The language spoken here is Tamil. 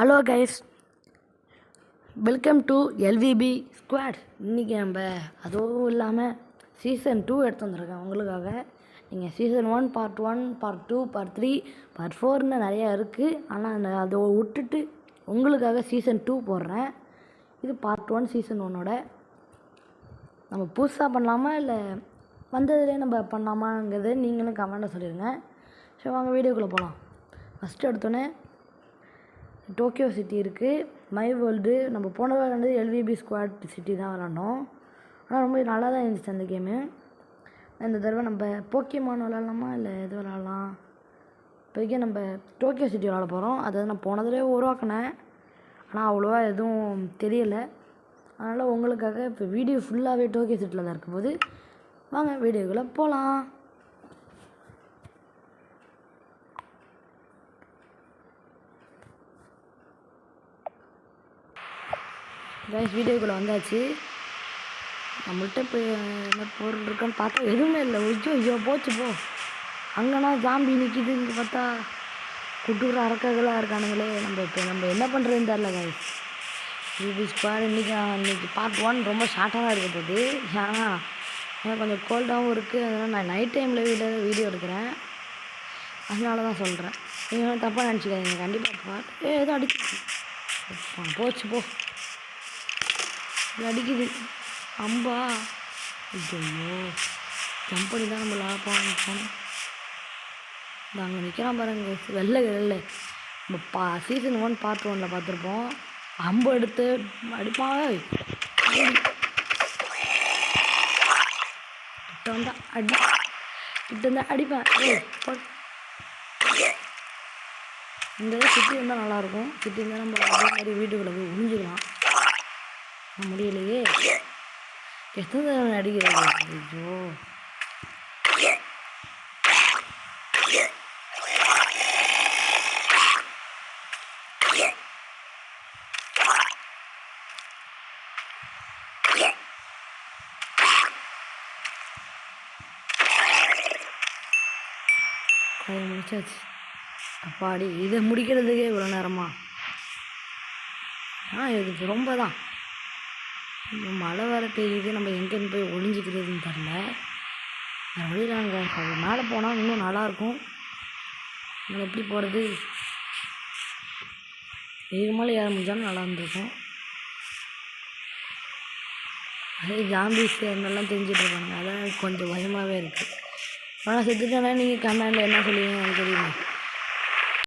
Hello guys, welcome to LVP squad. இன்றைக்கி நம்ம அதுவும் இல்லாமல் சீசன் 2 எடுத்து வந்திருக்கேன் உங்களுக்காக. நீங்கள் season 1 part 1 part 2 part 3 part 4ன்னு நிறையா இருக்குது. ஆனால் அதை விட்டுட்டு உங்களுக்காக சீசன் 2 போடுறேன். இது பார்ட் 1 சீசன் 1ஓட. நம்ம புதுசாக பண்ணலாமா இல்லை வந்ததுலேயே நம்ம பண்ணலாமாங்கிறது நீங்களும் கமெண்ட்டில் சொல்லிடுங்க. ஸோ வாங்க வீடியோக்குள்ளே போகலாம். ஃபஸ்ட்டு எடுத்தோன்னே டோக்கியோ சிட்டி இருக்குது, மை வேர்ல்டு. நம்ம போன விளாண்டது எல்விபி ஸ்குவாட் சிட்டி தான் விளாண்டோம். ஆனால் ரொம்ப நல்லா தான் இருந்துச்சு அந்த கேமு. இந்த தடவை நம்ம போக்கிமான் விளாட்லாமா இல்லை எது விளாட்லாம்? இப்போதைக்கு நம்ம டோக்கியோ சிட்டி விளாட போகிறோம். அதை நான் போன தடவை உருவாக்கினேன், ஆனால் அவ்வளோவா எதுவும் தெரியலை. அதனால் உங்களுக்காக இப்போ வீடியோ ஃபுல்லாகவே டோக்கியோ சிட்டியில் தான் இருக்கும்போது வாங்க வீடியோக்குள்ளே போகலாம். கைஸ், வீடியோக்குள்ளே வந்தாச்சு. நம்மள்கிட்ட இப்போ என்ன பொருள் இருக்கான்னு பார்த்தா எதுவுமே இல்லை. ஐயோ போச்சு போ. அங்கேனா ஜாம்பி நிற்கிது, இங்கே பார்த்தா குட்டூர் அரக்கர்களாக இருக்கானுங்களே. நம்ம என்ன பண்ணுறதுன்னு தெரில கைஸ். எல்விபி ஸ்குவாட் இன்றைக்கி பார்ட் 1 ரொம்ப ஷார்ட்டாக தான் இருக்க போகுது. ஏன்னா எனக்கு கொஞ்சம் கோல்டாகவும் இருக்குது. அதனால் நான் நைட் டைமில் வீடியோ எடுக்கிறேன், அதனால தான் சொல்கிறேன். நீங்கள் தப்பாக நினச்சிக்காதீங்க. கண்டிப்பாக பார்ட் ஏதோ அடிக்குது. போச்சு போ, அடிக்குது அம்பா. ஐயோ ஜம்ப் பண்ணி தான் நம்ம லாப்பான்னு போனோம். இந்த அங்கே நிற்கிறான் பாருங்க, வெள்ளை நம்ம சீசன் 1 பார்ட் 1ல் பார்த்துருப்போம். அம்பு எடுத்து அடிப்பாங்க. கிட்ட வந்தால் அடிப்பேன். இந்த சிட்டி வந்தால் நல்லாயிருக்கும். சிட்டி இருந்தால் நம்ம அதே மாதிரி வீட்டுக்குள்ளே போய் ஒழிஞ்சிக்கலாம். முடியலையே, எத்தனை தடவை அடிக்கிறது. ஐயோ அதை முடிச்சாச்சு. அப்பாடி, இதை முடிக்கிறதுக்கே இவ்வளோ நேரமா? இது ரொம்ப தான். மழை வர பெய்யுது, நம்ம எங்கேன்னு போய் ஒளிஞ்சிக்கிறதுன்னு தெரில. வேறு வழியிலாங்க. அது மேலே போனால் இன்னும் நல்லாயிருக்கும். நம்ம எப்படி போகிறது? வேகமாக ஏற முடிஞ்சாலும் நல்லா இருந்திருக்கும். அதே ஜாம்பிஸ் என்னெல்லாம் தெரிஞ்சிட்ருக்காங்க, அதான் கொஞ்சம் பயமாகவே இருக்குது. ஆனால் செத்துட்டேன்னா நீங்கள் கமெண்டில் என்ன சொல்லுவீங்க எனக்கு தெரியுமா?